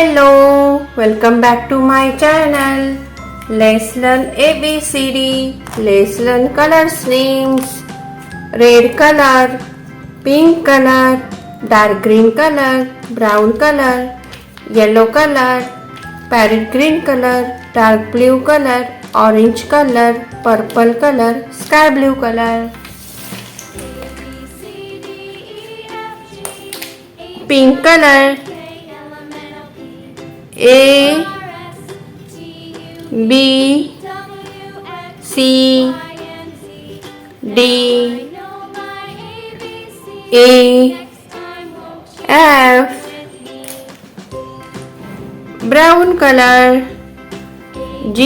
Hello, welcome back to my channel. Let's learn ABCD. Let's learn colors names. Red color, pink color, dark green color, brown color, yellow color, parrot green color, dark blue color, orange color, purple color, sky blue color. Pink color, A B C D E F. Brown color, G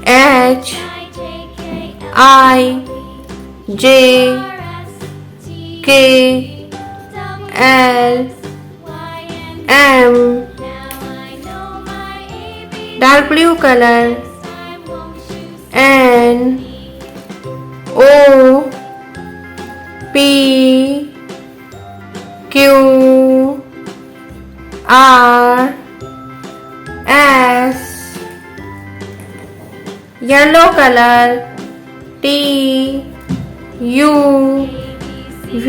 H I J K L M. Dark blue color, N O P Q R S. Yellow color, T U V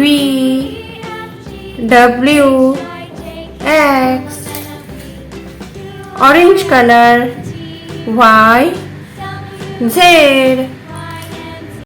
W X. Orange color, Y Z.